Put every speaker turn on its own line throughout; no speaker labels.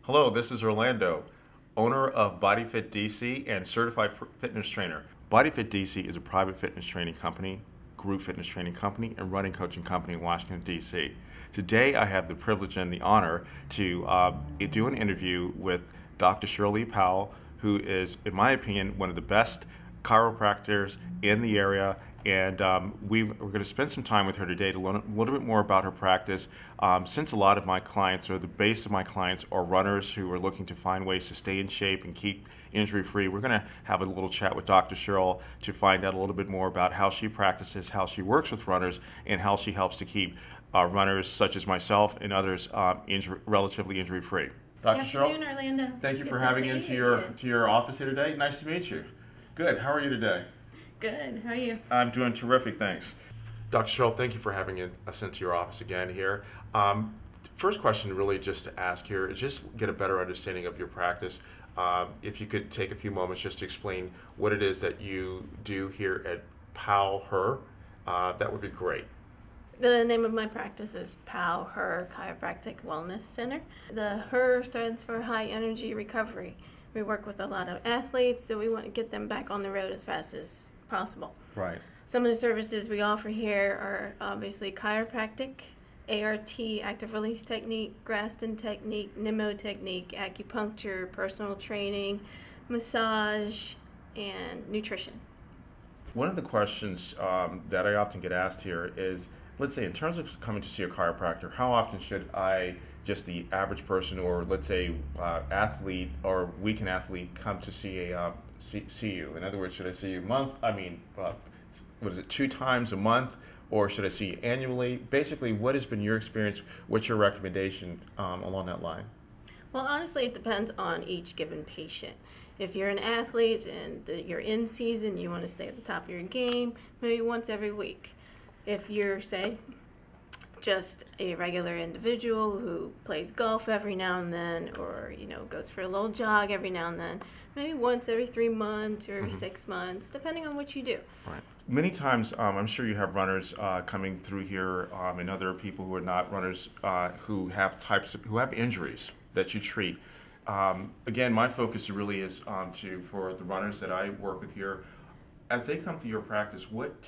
Hello, this is Orlando, owner of Fit DC and certified fitness trainer. Fit DC is a private fitness training company, group fitness training company, and running coaching company in Washington, DC. Today I have the privilege and the honor to do an interview with Dr. Shirley Powell, who is, in my opinion, one of the best chiropractors in the area, and we're going to spend some time with her today to learn a little bit more about her practice. Since a lot of my clients, or the base of my clients, are runners who are looking to find ways to stay in shape and keep injury-free, we're going to have a little chat with Dr. Cheryl to find out a little bit more about how she practices, how she works with runners, and how she helps to keep runners such as myself and others relatively injury-free. Dr.
Good
Cheryl,
afternoon, Orlando.
thank you
Good
for
to
having
see
into
you
your office here today. Nice to meet you. Good. How are you today?
Good. How are you?
I'm doing terrific, thanks. Dr. Cheryl, thank you for having us into your office again here. First question really just to ask here is just get a better understanding of your practice. If you could take a few moments just to explain what it is that you do here at PowHer, that would be great.
The name of my practice is PowHer Chiropractic Wellness Center. The HER stands for High Energy Recovery. We work with a lot of athletes, so we want to get them back on the road as fast as possible.
Right.
Some of the services we offer here are obviously chiropractic, ART, active release technique, Graston technique, Nimmo technique, acupuncture, personal training, massage, and nutrition.
One of the questions that I often get asked here is, let's say in terms of coming to see a chiropractor, how often should just the average person, or let's say athlete or weekend athlete, come to see you? In other words, should I see you what is it, 2 times a month, or should I see you annually? Basically, what has been your experience? What's your recommendation along that line?
Well, honestly, it depends on each given patient. If you're an athlete and you're in season, you want to stay at the top of your game, maybe once every week. If you're, say, just a regular individual who plays golf every now and then, or goes for a little jog every now and then, maybe once every 3 months or 6 months, depending on what you do.
Right. Many times, I'm sure you have runners coming through here, and other people who are not runners who have injuries that you treat. Again, my focus really is for the runners that I work with here. As they come through your practice, if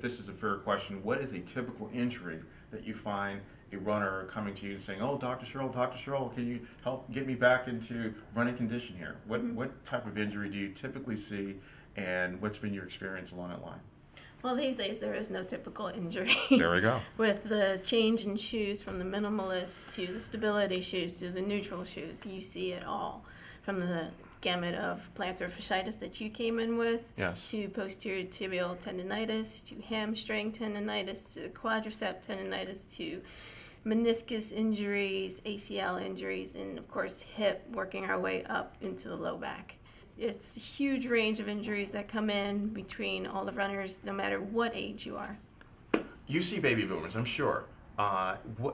this is a fair question, what is a typical injury that you find a runner coming to you and saying, "Oh, Dr. Cheryl, can you help get me back into running condition here?" What type of injury do you typically see, and what's been your experience along that line?
Well, these days there is no typical injury.
There we go.
With the change in shoes from the minimalist to the stability shoes to the neutral shoes, you see it all. From the gamut of plantar fasciitis that you came in with,
yes,
to posterior tibial tendonitis, to hamstring tendonitis, to quadricep tendonitis, to meniscus injuries, ACL injuries, and of course hip, working our way up into the low back. It's a huge range of injuries that come in between all the runners, no matter what age you are.
You see baby boomers, I'm sure.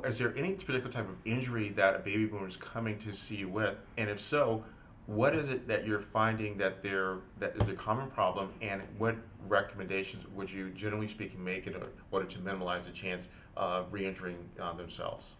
Is there any particular type of injury that a baby boomer is coming to see you with? And if so, what is it that you're finding that is a common problem, and what recommendations would you, generally speaking, make in order to minimize the chance of re-injuring themselves?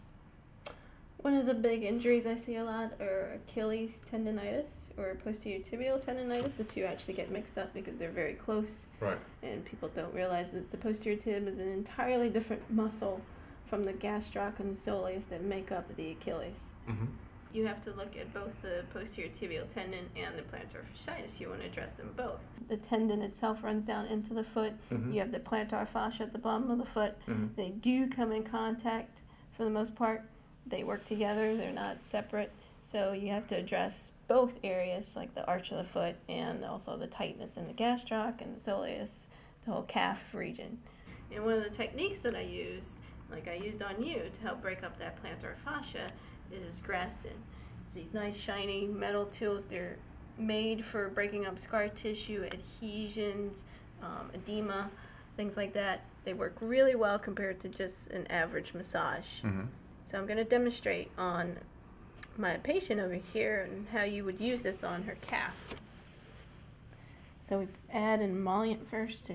One of the big injuries I see a lot are Achilles tendonitis or posterior tibial tendonitis. The two actually get mixed up because they're very close.
Right.
And people don't realize that the posterior tib is an entirely different muscle from the gastroc and the soleus that make up the Achilles. Mm-hmm. You have to look at both the posterior tibial tendon and the plantar fasciitis. You want to address them both. The tendon itself runs down into the foot. Mm-hmm. You have the plantar fascia at the bottom of the foot. Mm-hmm. They do come in contact for the most part. They work together. They're not separate. So you have to address both areas, like the arch of the foot and also the tightness in the gastroc and the soleus, the whole calf region. And one of the techniques that I use, like I used on you to help break up that plantar fascia, is Graston. It's these nice shiny metal tools. They're made for breaking up scar tissue, adhesions, edema, things like that. They work really well compared to just an average massage. Mm-hmm. So I'm going to demonstrate on my patient over here and how you would use this on her calf. So we add an emollient first to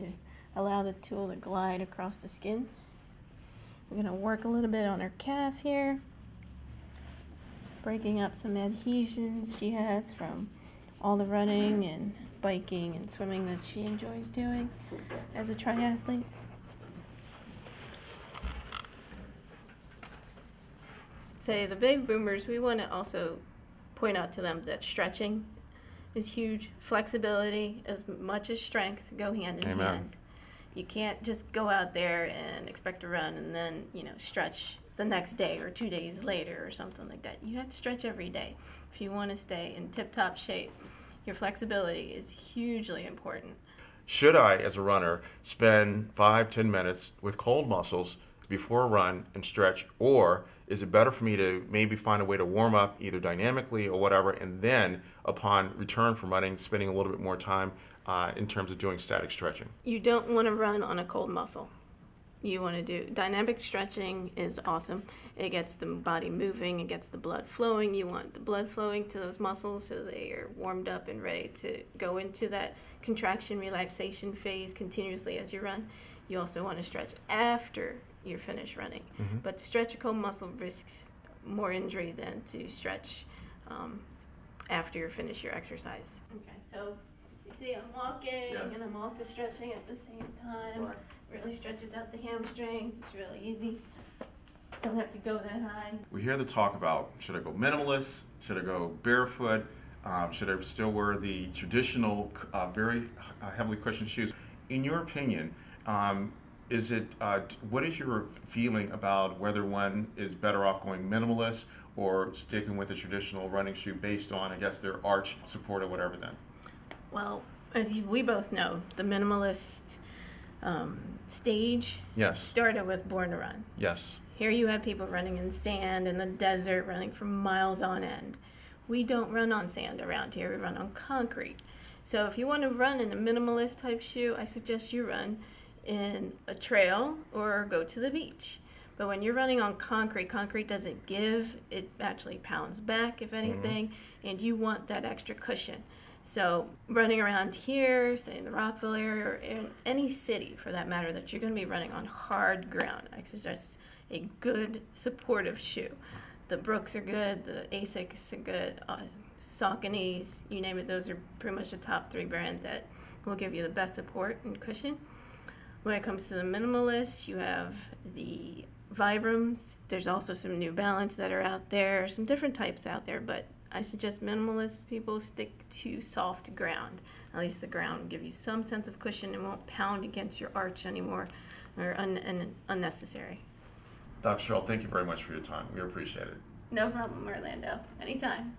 allow the tool to glide across the skin. We're going to work a little bit on her calf here. breaking up some adhesions she has from all the running and biking and swimming that she enjoys doing as a triathlete. Say the big boomers, we want to also point out to them that stretching is huge. Flexibility as much as strength go hand in
Amen.
hand. You can't just go out there and expect to run and then, stretch the next day or 2 days later or something like that. You have to stretch every day if you want to stay in tip-top shape. Your flexibility is hugely important.
Should I, as a runner, spend 5-10 minutes with cold muscles before a run and stretch, or is it better for me to maybe find a way to warm up either dynamically or whatever, and then upon return from running, spending a little bit more time in terms of doing static stretching?
You don't want to run on a cold muscle. You want to do dynamic stretching is awesome. It gets the body moving, it gets the blood flowing. You want the blood flowing to those muscles so they are warmed up and ready to go into that contraction relaxation phase continuously as you run. You also want to stretch after you're finished running. Mm-hmm. But to stretch a cold muscle risks more injury than to stretch after you finish your exercise. Okay, so you see I'm walking, yes, and I'm also stretching at the same time. Right. Really stretches out the hamstrings. It's really easy. Don't have to go that high.
We hear the talk about, should I go minimalist? Should I go barefoot? Should I still wear the traditional, very heavily cushioned shoes? In your opinion, what is your feeling about whether one is better off going minimalist or sticking with a traditional running shoe based on, I guess, their arch support or whatever then?
Well, as we both know, the minimalist stage,
yes,
started with Born to Run.
Yes.
Here you have people running in sand in the desert, running for miles on end. We don't run on sand around here, we run on concrete. So if you want to run in a minimalist type shoe, I suggest you run in a trail or go to the beach. But when you're running on concrete, concrete doesn't give, it actually pounds back if anything, mm-hmm, and you want that extra cushion. So running around here, say in the Rockville area, or in any city for that matter, that you're going to be running on hard ground, I suggest a good supportive shoe. The Brooks are good, the Asics are good, Saucony's, you name it, those are pretty much the top 3 brands that will give you the best support and cushion. When it comes to the minimalists, you have the Vibrams. There's also some New Balance that are out there, some different types out there, but I suggest minimalist people stick to soft ground. At least the ground will give you some sense of cushion and won't pound against your arch anymore or unnecessary.
Dr. Sherrill, thank you very much for your time. We appreciate it.
No problem, Orlando. Anytime.